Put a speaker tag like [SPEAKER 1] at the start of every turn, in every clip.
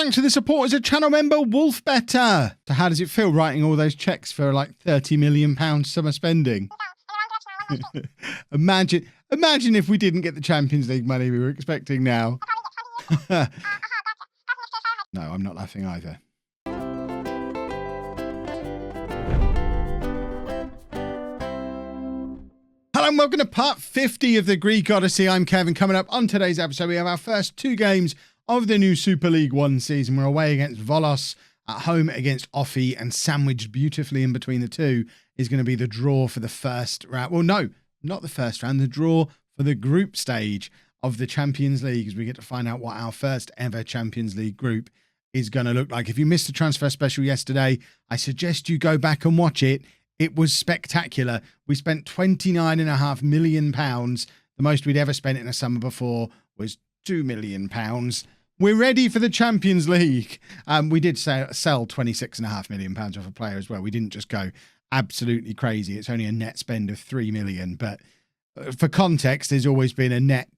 [SPEAKER 1] thanks to the support as a channel member, Wolf Better. So how does it feel writing all those checks for like £30 million summer spending? Imagine if we didn't get the Champions League money we were expecting now. No, I'm not laughing either. Hello and welcome to part 50 of the Greek Odyssey. I'm Kevin. Coming up on today's episode, we have our first two games of the new Super League 1 season. We're away against Volos, at home against Offi, and sandwiched beautifully in between the two is going to be the draw for the first round. Well, no, not the first round, the draw for the group stage of the Champions League, as we get to find out what our first ever Champions League group is going to look like. If you missed the transfer special yesterday, I suggest you go back and watch it. It was spectacular. We spent £29.5 million. The most we'd ever spent in a summer before was £2 million. We're ready for the Champions League. We did sell £26.5 million off a player as well. We didn't just go absolutely crazy. It's only a net spend of £3 million. But for context, there's always been a net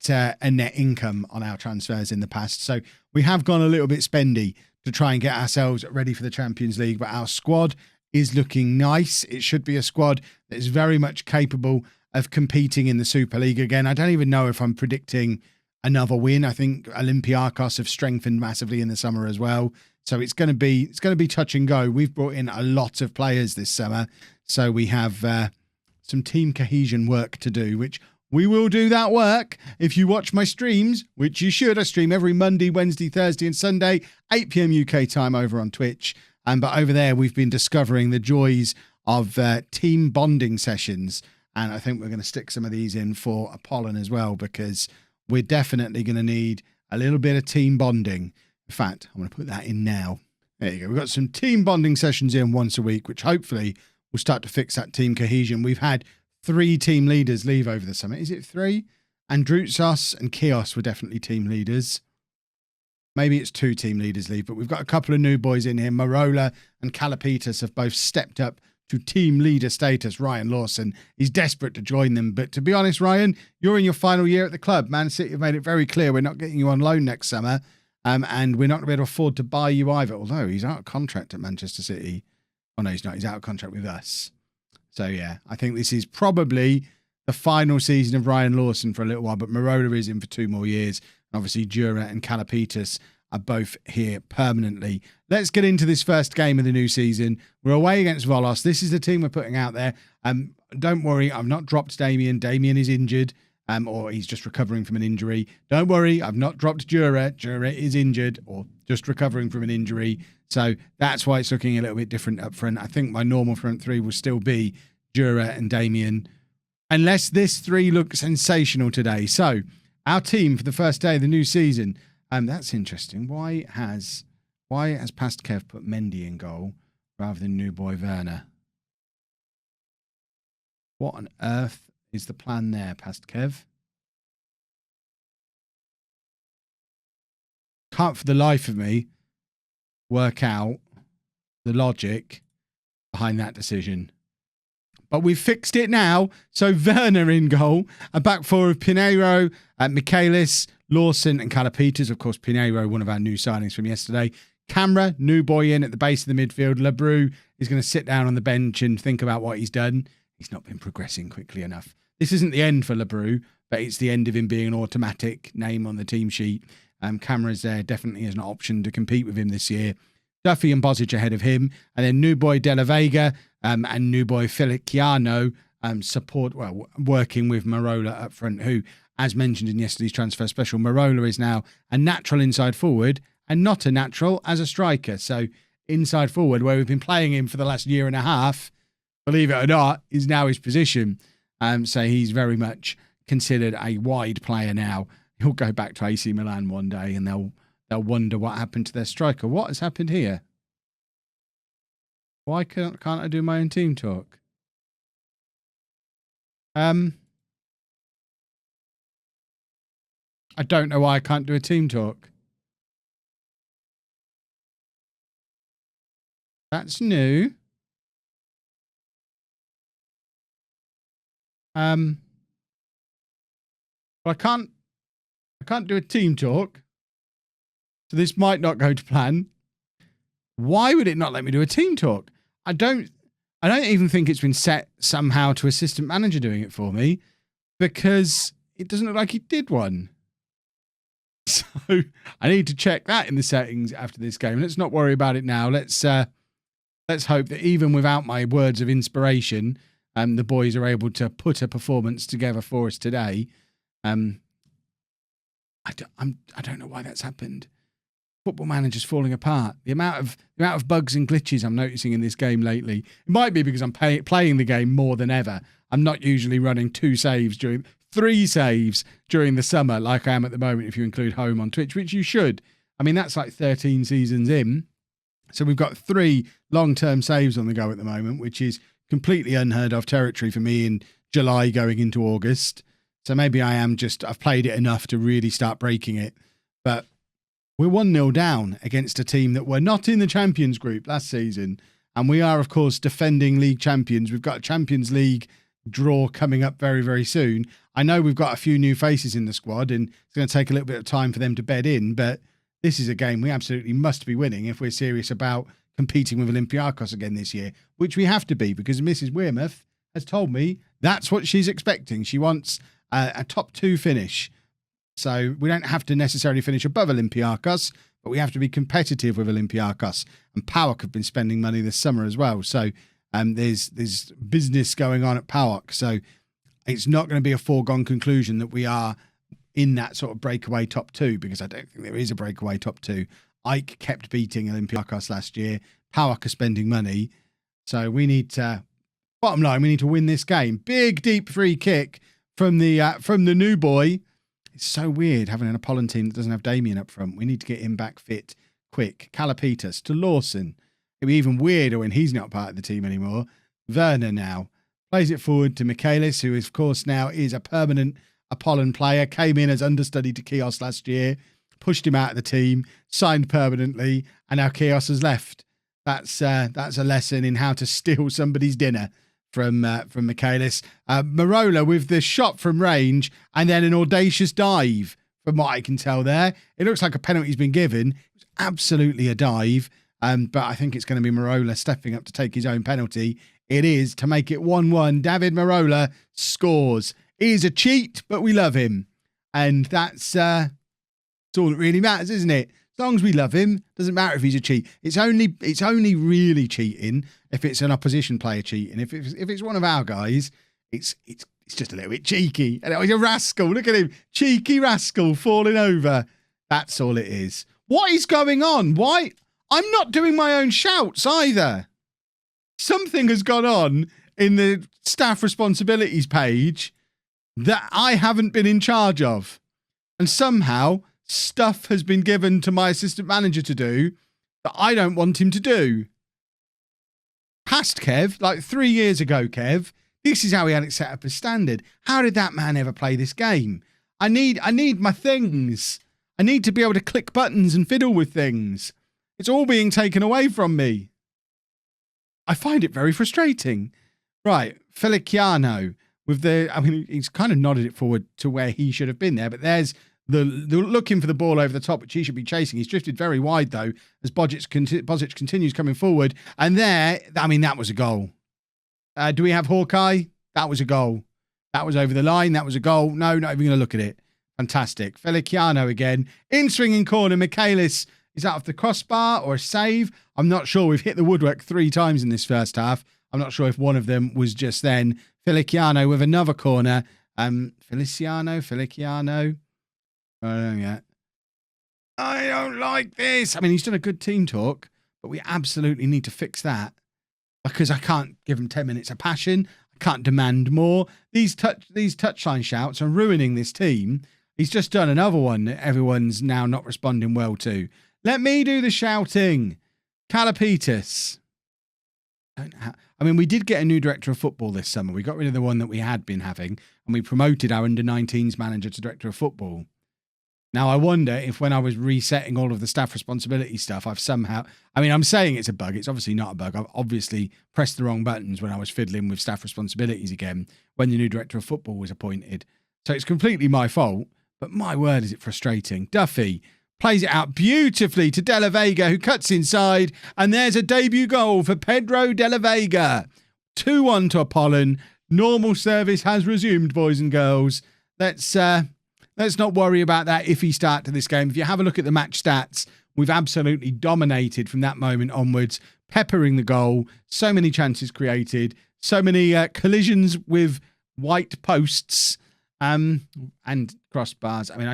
[SPEAKER 1] income on our transfers in the past. So we have gone a little bit spendy to try and get ourselves ready for the Champions League. But our squad is looking nice. It should be a squad that is very much capable of competing in the Super League again. I don't even know if I'm predicting another win. I think Olympiacos have strengthened massively in the summer as well. So it's going to be touch and go. We've brought in a lot of players this summer. So we have some team cohesion work to do, which we will do that work. If you watch my streams, which you should, I stream every Monday, Wednesday, Thursday and Sunday, 8 p.m. UK time over on Twitch. But over there, we've been discovering the joys of team bonding sessions. And I think we're going to stick some of these in for Apollon as well, because we're definitely going to need a little bit of team bonding. In fact, I'm going to put that in now. There you go. We've got some team bonding sessions in once a week, which hopefully will start to fix that team cohesion. We've had 3 team leaders leave over the summer. Is it 3? Androutsos and Kios were definitely team leaders. Maybe it's 2 team leaders leave, but we've got a couple of new boys in here. Marola and Kalapitas have both stepped up to team leader status. Ryan Lawson is desperate to join them. But to be honest, Ryan, you're in your final year at the club. Man City have made it very clear we're not getting you on loan next summer, and we're not going to be able to afford to buy you either, although he's out of contract at Manchester City. Oh, no, he's not. He's out of contract with us. So, yeah, I think this is probably the final season of Ryan Lawson for a little while, but Marola is in for 2 more years. Obviously, Jura and Kalapitas are both here permanently. Let's get into this first game of the new season. We're away against Volos. This is the team we're putting out there. Don't worry, I've not dropped Damien. Damien is injured, or he's just recovering from an injury. Don't worry, I've not dropped Jura. Jura is injured or just recovering from an injury. So that's why it's looking a little bit different up front. I think my normal front 3 will still be Jura and Damien, unless this 3 looks sensational today. So our team for the first day of the new season. That's interesting. Why has Pastkev put Mendy in goal rather than new boy Werner? What on earth is the plan there, Pastkev? Can't for the life of me work out the logic behind that decision. But we've fixed it now. So Werner in goal. A back 4 of Pinheiro, Michaelis, Lawson and Kalapitas. Of course, Pinheiro, one of our new signings from yesterday. Camera, new boy in at the base of the midfield. Lebrou is going to sit down on the bench and think about what he's done. He's not been progressing quickly enough. This isn't the end for Lebrou, but it's the end of him being an automatic name on the team sheet. Camera's there definitely as an option to compete with him this year. Duffy and Bozic ahead of him. And then new boy De La Vega and new boy Feliciano working with Marola up front, who, as mentioned in yesterday's transfer special, Marola is now a natural inside forward and not a natural as a striker. So inside forward, where we've been playing him for the last year and a half, believe it or not, is now his position. So he's very much considered a wide player now. He'll go back to AC Milan one day and they'll wonder what happened to their striker. What has happened here? Why can't I do my own team talk? I don't know why I can't do a team talk. That's new. But I can't do a team talk. So this might not go to plan. Why would it not let me do a team talk? I don't even think it's been set somehow to assistant manager doing it for me, because it doesn't look like he did one. So I need to check that in the settings after this game. Let's not worry about it now. Let's hope that even without my words of inspiration, the boys are able to put a performance together for us today. I don't know why that's happened. Football Manager's falling apart. The amount of bugs and glitches I'm noticing in this game lately. It might be because I'm playing the game more than ever. I'm not usually running 3 saves during the summer like I am at the moment, if you include home on Twitch, which you should. I mean, that's like 13 seasons in. So we've got 3 long-term saves on the go at the moment, which is completely unheard of territory for me in July going into August. So maybe I've played it enough to really start breaking it. But we're 1-0 down against a team that were not in the Champions Group last season. And we are, of course, defending league champions. We've got a Champions League draw coming up very, very soon. I know we've got a few new faces in the squad, and it's going to take a little bit of time for them to bed in, but this is a game we absolutely must be winning if we're serious about competing with Olympiacos again this year, which we have to be, because Mrs Wearmouth has told me that's what she's expecting. She wants a top 2 finish. So we don't have to necessarily finish above Olympiacos, but we have to be competitive with Olympiacos. And PAOK have been spending money this summer as well. So there's business going on at PAOK. So it's not going to be a foregone conclusion that we are in that sort of breakaway top 2, because I don't think there is a breakaway top 2. Ike kept beating Olympiacos last year. PAOK are spending money. So we need to, bottom line, we need to win this game. Big, deep free kick from the new boy. It's so weird having an Apollon team that doesn't have Damien up front. We need to get him back fit quick. Calapitas to Lawson. It'd be even weirder when he's not part of the team anymore. Werner now plays it forward to Michaelis, who of course now is a permanent Apollon player. Came in as understudy to Chios last year, pushed him out of the team, signed permanently, and now Chios has left. That's a lesson in how to steal somebody's dinner from Michaelis. Marola with the shot from range and then an audacious dive, from what I can tell there. It looks like a penalty's been given. It was absolutely a dive, but I think it's going to be Marola stepping up to take his own penalty. It is, to make it 1-1. David Marola scores. He is a cheat, but we love him. And that's all that really matters, isn't it? As long as we love him, doesn't matter if he's a cheat. It's only really cheating if it's an opposition player cheating. If it's one of our guys, it's just a little bit cheeky. And he's a rascal. Look at him, cheeky rascal falling over. That's all it is. What is going on? Why? I'm not doing my own shouts either. Something has gone on in the staff responsibilities page that I haven't been in charge of, and somehow stuff has been given to my assistant manager to do that I don't want him to do. Past Kev, like 3 years ago, Kev, this is how he had it set up as standard. How did that man ever play this game? I need my things. I need to be able to click buttons and fiddle with things. It's all being taken away from me. I find it very frustrating. Right, Feliciano with he's kind of nodded it forward to where he should have been there, but there's the looking for the ball over the top, which he should be chasing. He's drifted very wide, though, as Bozic continues coming forward. And there, that was a goal. Do we have Hawkeye? That was a goal. That was over the line. That was a goal. No, not even going to look at it. Fantastic. Feliciano again. In swinging corner. Michaelis is out of the crossbar or a save. I'm not sure. We've hit the woodwork 3 times in this first half. I'm not sure if one of them was just then. Feliciano with another corner. Feliciano. I don't like this. He's done a good team talk, but we absolutely need to fix that, because I can't give him 10 minutes of passion. I can't demand more. These touchline shouts are ruining this team. He's just done another one that everyone's now not responding well to. Let me do the shouting. Calapitas. We did get a new director of football this summer. We got rid of the one that we had been having, and we promoted our under-19s manager to director of football. Now, I wonder if when I was resetting all of the staff responsibility stuff, I've somehow... I'm saying it's a bug. It's obviously not a bug. I've obviously pressed the wrong buttons when I was fiddling with staff responsibilities again when the new director of football was appointed. So it's completely my fault, but my word, is it frustrating. Duffy Plays it out beautifully to De La Vega, who cuts inside. And there's a debut goal for Pedro De La Vega. 2-1 to Apollon. Normal service has resumed, boys and girls. Let's not worry about that iffy start to this game. If you have a look at the match stats, we've absolutely dominated from that moment onwards, peppering the goal. So many chances created, so many collisions with white posts and crossbars. I mean,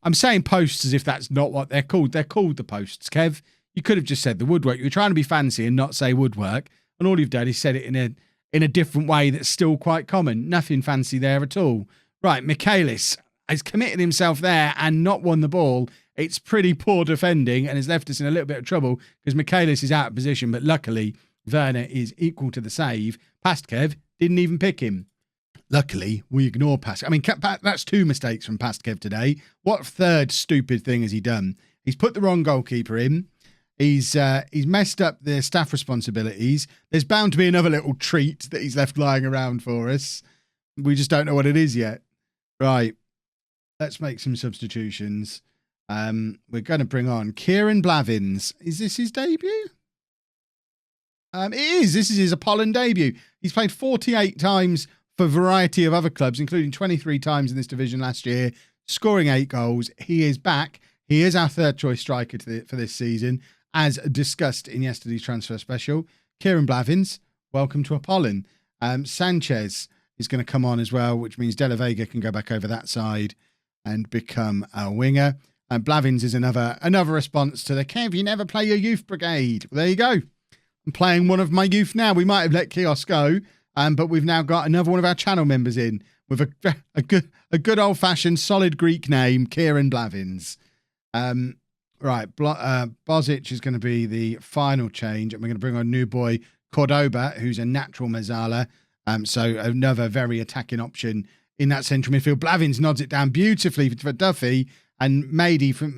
[SPEAKER 1] I'm saying posts as if that's not what they're called. They're called the posts, Kev. You could have just said the woodwork. You were trying to be fancy and not say woodwork, and all you've done is said it in a different way that's still quite common. Nothing fancy there at all. Right, Michaelis has committed himself there and not won the ball. It's pretty poor defending and has left us in a little bit of trouble because Michaelis is out of position, but luckily Werner is equal to the save. Pastkev didn't even pick him. Luckily, we ignore Pastkev. I mean, that's 2 mistakes from Pastkev today. What third stupid thing has he done? He's put the wrong goalkeeper in. He's messed up the staff responsibilities. There's bound to be another little treat that he's left lying around for us. We just don't know what it is yet. Right. Let's make some substitutions. We're going to bring on Kieran Blevins. Is this his debut? It is. This is his Apollon debut. He's played 48 times for a variety of other clubs, including 23 times in this division last year, scoring 8 goals. He is back. He is our third choice striker for this season, as discussed in yesterday's transfer special. Kieran Blevins, welcome to Apollon. Sanchez is going to come on as well, which means De La Vega can go back over that side and become a winger. And Blevins is another response to the Kev, you never play your youth brigade. Well, there you go. I'm playing one of my youth now. We might have let Kios go, but we've now got another one of our channel members in with a good old-fashioned solid Greek name, Kieran Blevins. Right, Bozic is going to be the final change, and we're going to bring on new boy Cordoba, who's a natural Mazzala. So another very attacking option in that central midfield. Blevins nods it down beautifully for Duffy, and Maddie, I think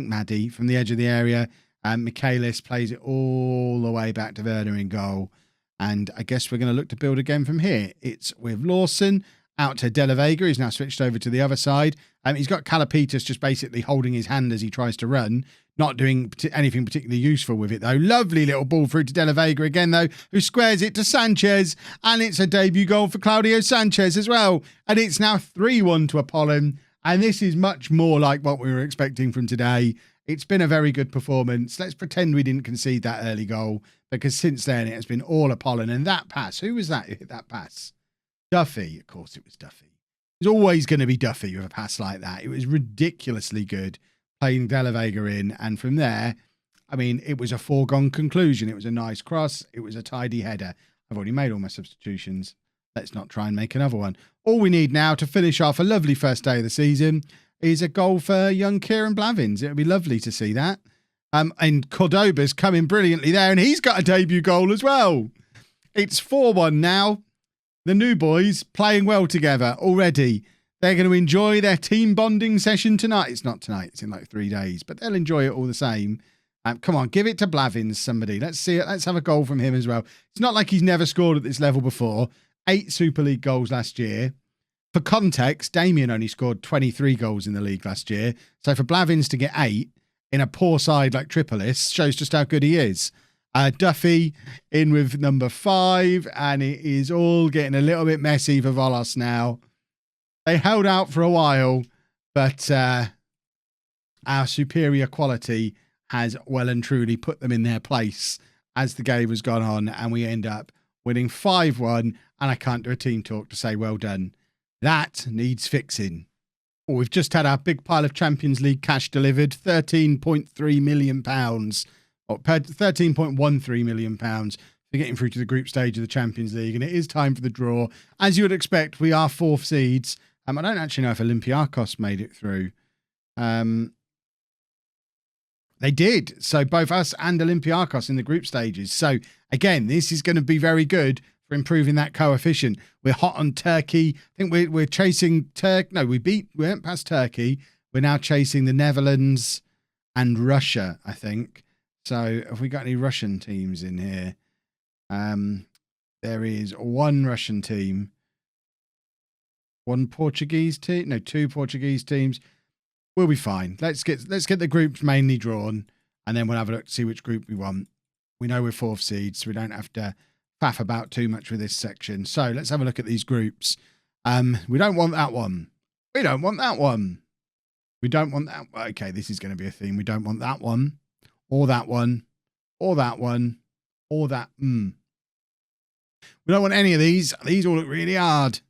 [SPEAKER 1] Maddie from the edge of the area. Michaelis plays it all the way back to Werner in goal. And I guess we're going to look to build again from here. It's with Lawson out to De La Vega. He's now switched over to the other side. He's got Calapitas just basically holding his hand as he tries to run. Not doing anything particularly useful with it, though. Lovely little ball through to De La Vega again, though, who squares it to Sanchez. And it's a debut goal for Claudio Sanchez as well. And it's now 3-1 to Apollon. And this is much more like what we were expecting from today. It's been a very good performance. Let's pretend we didn't concede that early goal, because since then it has been all Apollon. And that pass, who was that who hit that pass? Duffy. Of course it was Duffy. It's always going to be Duffy with a pass like that. It was ridiculously good, playing De La Vega in. And from there, I mean, it was a foregone conclusion. It was a nice cross. It was a tidy header. I've already made all my substitutions. Let's not try and make another one. All we need now to finish off a lovely first day of the season is a goal for young Kieran Blevins. It would be lovely to see that. And Cordoba's coming brilliantly there, and he's got a debut goal as well. It's 4-1 now. The new boys playing well together already. They're going to enjoy their team bonding session tonight. It's not tonight. It's in like 3 days, but they'll enjoy it all the same. Come on, give it to Blevins, somebody. Let's see it. Let's have a goal from him as well. It's not like he's never scored at this level before. 8 Super League goals last year. For context, Damien only scored 23 goals in the league last year. So for Blevins to get 8 in a poor side like Tripolis shows just how good he is. Duffy in with number 5, and it is all getting a little bit messy for Volos now. They held out for a while, but our superior quality has well and truly put them in their place as the game has gone on, and we end up winning 5-1, and I can't do a team talk to say well done. That needs fixing. Oh, we've just had our big pile of Champions League cash delivered, £13.3 million, or £13.13 million for getting through to the group stage of the Champions League, and it is time for the draw. As you would expect, we are 4th seeds. I don't actually know if Olympiacos made it through. They did. So both us and Olympiacos in the group stages. So again, this is going to be very good for improving that coefficient. We're hot on Turkey. I think we're chasing Turkey. No, we went past Turkey. We're now chasing the Netherlands and Russia, I think. So have we got any Russian teams in here? There is one Russian team. one Portuguese team. No, two Portuguese teams. We'll be fine. Let's get the groups mainly drawn, and then we'll have a look to see which group we want. We know we're 4th seeds, so we don't have to faff about too much with this section. So let's have a look at these groups. We don't want that one. We don't want that one. We don't want that. Okay, this is going to be a theme. We don't want that one, or that one, or that one, or that. We don't want any of these. These all look really hard.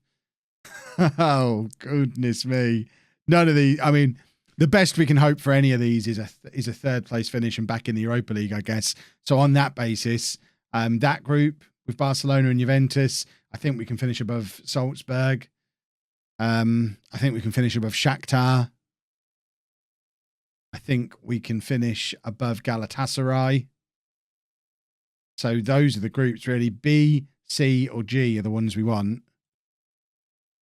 [SPEAKER 1] Oh, goodness me. None of these. I mean, the best we can hope for any of these is a 3rd place finish and back in the Europa League, I guess. So on that basis, that group with Barcelona and Juventus, I think we can finish above Salzburg. I think we can finish above Shakhtar. I think we can finish above Galatasaray. So those are the groups really. B, C, or G are the ones we want.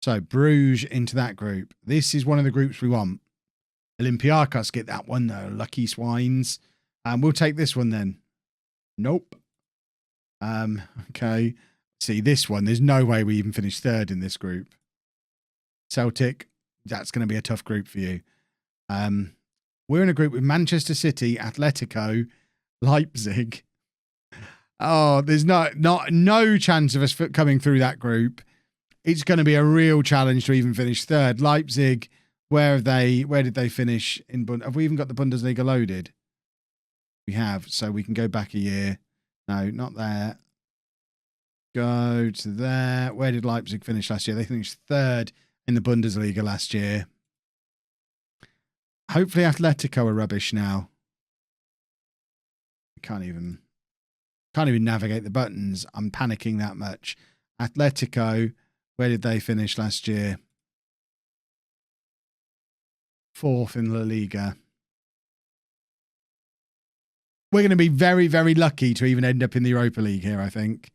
[SPEAKER 1] So Bruges into that group. This is one of the groups we want. Olympiacos get that one though. Lucky swines. We'll take this one then. Nope. Okay. See this one. There's no way we even finish 3rd in this group. Celtic. That's going to be a tough group for you. We're in a group with Manchester City, Atletico, Leipzig. Oh, there's no chance of us coming through that group. It's going to be a real challenge to even finish 3rd. Leipzig, where did they finish in have we even got the Bundesliga loaded? We have, so we can go back a year. No, not there. Go to there. Where did Leipzig finish last year? They finished 3rd in the Bundesliga last year. Hopefully Atletico are rubbish now. Can't even navigate the buttons. I'm panicking that much. Atletico, where did they finish last year? 4th in La Liga. We're going to be very, very lucky to even end up in the Europa League here, I think.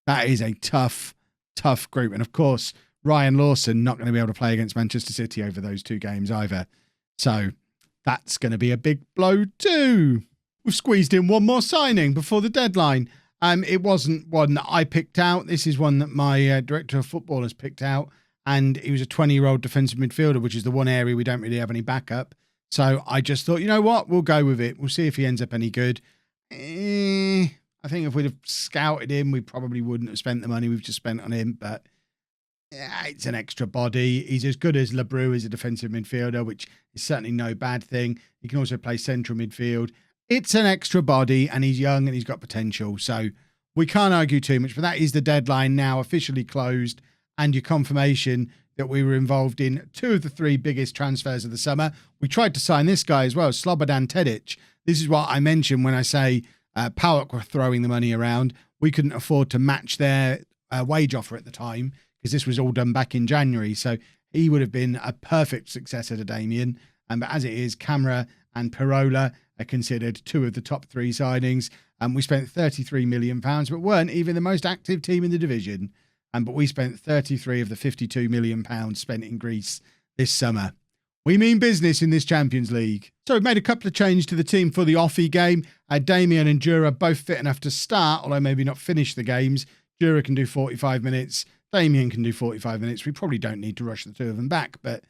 [SPEAKER 1] That is a tough, tough group. And of course, Ryan Lawson not going to be able to play against Manchester City over those 2 games either. So that's going to be a big blow too. We've squeezed in one more signing before the deadline. It wasn't one that I picked out. This is one that my director of football has picked out. And he was a 20-year-old defensive midfielder, which is the one area we don't really have any backup. So I just thought, you know what? We'll go with it. We'll see if he ends up any good. I think if we'd have scouted him, we probably wouldn't have spent the money we've just spent on him. But yeah, it's an extra body. He's as good as Lebrou as a defensive midfielder, which is certainly no bad thing. He can also play central midfield. It's an extra body, and he's young and he's got potential. So we can't argue too much. But that is the deadline now officially closed, and your confirmation that we were involved in 2 of the 3 biggest transfers of the summer. We tried to sign this guy as well, Slobodan Tedic. This is what I mentioned when I say PAOK were throwing the money around. We couldn't afford to match their wage offer at the time because this was all done back in January. So he would have been a perfect successor to Damien. But as it is, Camara and Pirola are considered 2 of the top 3 signings. We spent £33 million, but weren't even the most active team in the division. But we spent 33 of the £52 million spent in Greece this summer. We mean business in this Champions League. So we've made a couple of changes to the team for the Offie game. Damien and Jura both fit enough to start, although maybe not finish the games. Jura can do 45 minutes. Damien can do 45 minutes. We probably don't need to rush the 2 of them back, but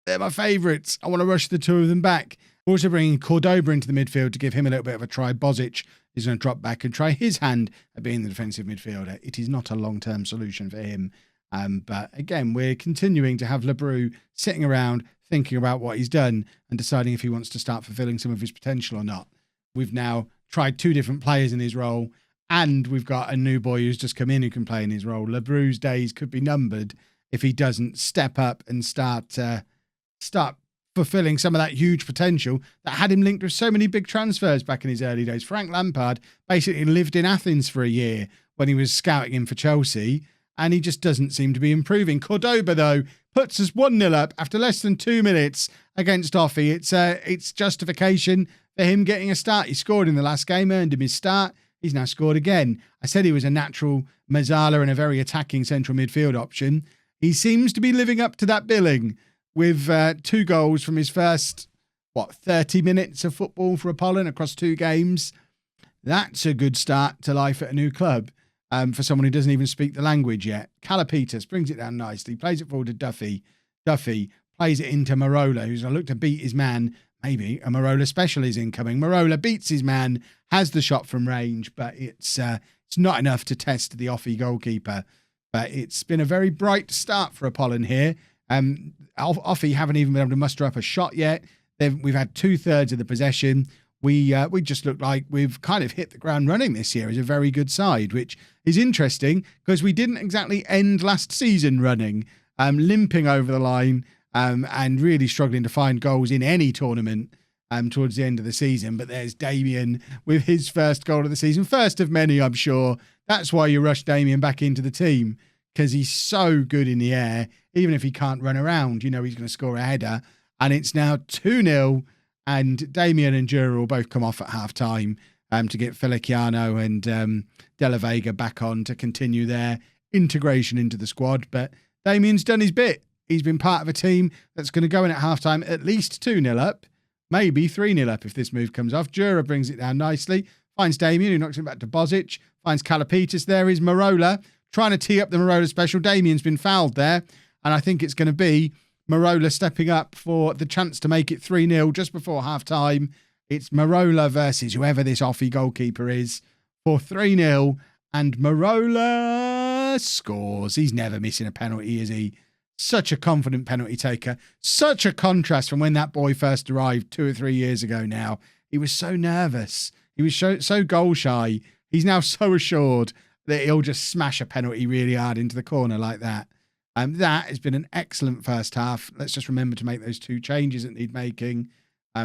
[SPEAKER 1] they're my favourites. I want to rush the 2 of them back. We're also bringing Cordoba into the midfield to give him a little bit of a try. Bozic is going to drop back and try his hand at being the defensive midfielder. It is not a long-term solution for him. But again, we're continuing to have Lebrou sitting around thinking about what he's done and deciding if he wants to start fulfilling some of his potential or not. We've now tried 2 different players in his role, and we've got a new boy who's just come in who can play in his role. Lebrou's days could be numbered if he doesn't step up and start fulfilling some of that huge potential that had him linked with so many big transfers back in his early days. Frank Lampard basically lived in Athens for a year when he was scouting him for Chelsea, and he just doesn't seem to be improving. Cordoba, though, puts us 1-0 up after less than 2 minutes against Offie. It's justification for him getting a start. He scored in the last game, earned him his start. He's now scored again. I said he was a natural Mazzala and a very attacking central midfield option. He seems to be living up to that billing with 2 goals from his first, 30 minutes of football for Apollon across 2 games. That's a good start to life at a new club. for someone who doesn't even speak the language yet. Kalapitas brings it down nicely, plays it forward to Duffy. Duffy plays it into Marola, who's going to look to beat his man. Maybe a Marola special is incoming. Marola beats his man, has the shot from range, but it's not enough to test the Offie goalkeeper. But it's been a very bright start for Apollon here. Offie haven't even been able to muster up a shot yet. We've had 2/3 of the possession. We just look like we've kind of hit the ground running this year as a very good side, which is interesting because we didn't exactly end last season running, limping over the line and really struggling to find goals in any tournament towards the end of the season. But there's Damien with his first goal of the season, first of many, I'm sure. That's why you rush Damien back into the team, because he's so good in the air. Even if he can't run around, you know he's going to score a header. And it's now 2-0. And Damien and Jura will both come off at half-time to get Feliciano and Della Vega back on to continue their integration into the squad. But Damien's done his bit. He's been part of a team that's going to go in at half-time at least 2-0 up, maybe 3-0 up if this move comes off. Jura brings it down nicely, finds Damien, who knocks it back to Bozic, finds Kalapitas. There is Marola, trying to tee up the Marola special. Damien's been fouled there, and I think it's going to be Marola stepping up for the chance to make it 3-0 just before half-time. It's Marola versus whoever this Offie goalkeeper is for 3-0, and Marola scores. He's never missing a penalty, is he? Such a confident penalty taker. Such a contrast from when that boy first arrived 2 or 3 years ago now. He was so nervous. He was so goal shy. He's now so assured that he'll just smash a penalty really hard into the corner like that. That has been an excellent first half. Let's just remember to make those 2 changes that need making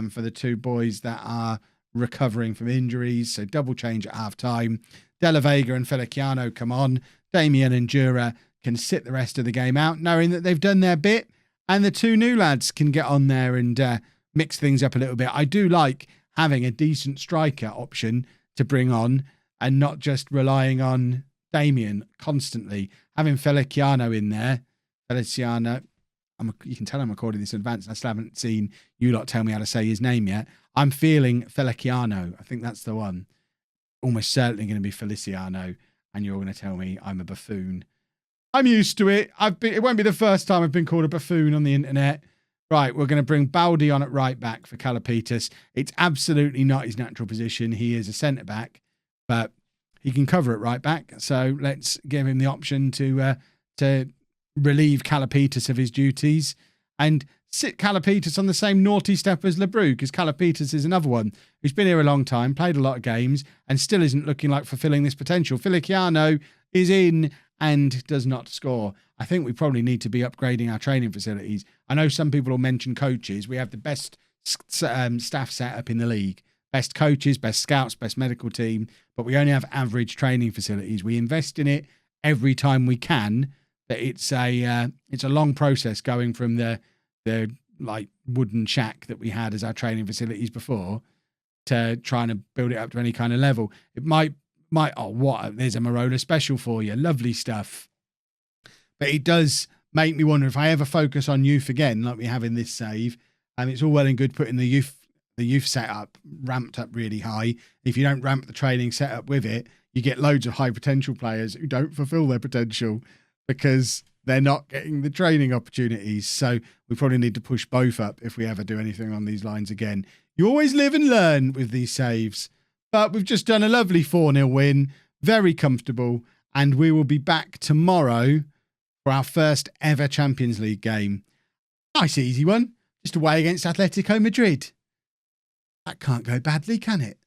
[SPEAKER 1] for the 2 boys that are recovering from injuries. So double change at half-time. Della Vega and Feliciano come on. Damien and Jura can sit the rest of the game out, knowing that they've done their bit, and the 2 new lads can get on there and mix things up a little bit. I do like having a decent striker option to bring on and not just relying on Damien constantly. Having Feliciano in there, Feliciano, you can tell I'm recording this in advance. I still haven't seen you lot tell me how to say his name yet. I'm feeling Feliciano. I think that's the one. Almost certainly going to be Feliciano, and you're going to tell me I'm a buffoon. I'm used to it. It won't be the first time I've been called a buffoon on the internet. Right, we're going to bring Baldi on at right back for Kalapitas. It's absolutely not his natural position. He is a centre-back, but he can cover at right back. So let's give him the option to relieve Kalapitas of his duties and sit Kalapitas on the same naughty step as LeBroux, because Kalapitas is another one who's been here a long time, played a lot of games, and still isn't looking like fulfilling this potential. Feliciano is in and does not score. I think we probably need to be upgrading our training facilities. I know some people will mention coaches. We have the best staff setup in the league. Best coaches, best scouts, best medical team, but we only have average training facilities. We invest in it every time we can, but it's a long process going from the like wooden shack that we had as our training facilities before to trying to build it up to any kind of level. It might there's a Marola special for you. Lovely stuff. But it does make me wonder if I ever focus on youth again, like we have in this save, and it's all well and good putting the youth setup ramped up really high. If you don't ramp the training setup with it, you get loads of high potential players who don't fulfill their potential because they're not getting the training opportunities. So we probably need to push both up if we ever do anything on these lines again. You always live and learn with these saves. But we've just done a lovely 4-0 win, very comfortable, and we will be back tomorrow for our first ever Champions League game. Nice easy one, just away against Atletico Madrid. That can't go badly, can it?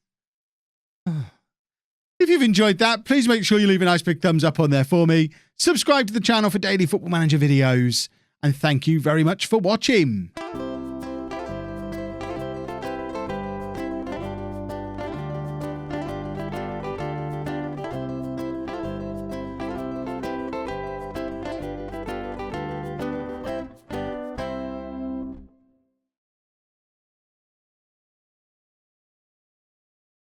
[SPEAKER 1] If you've enjoyed that, please make sure you leave a nice big thumbs up on there for me. Subscribe to the channel for daily Football Manager videos, and thank you very much for watching.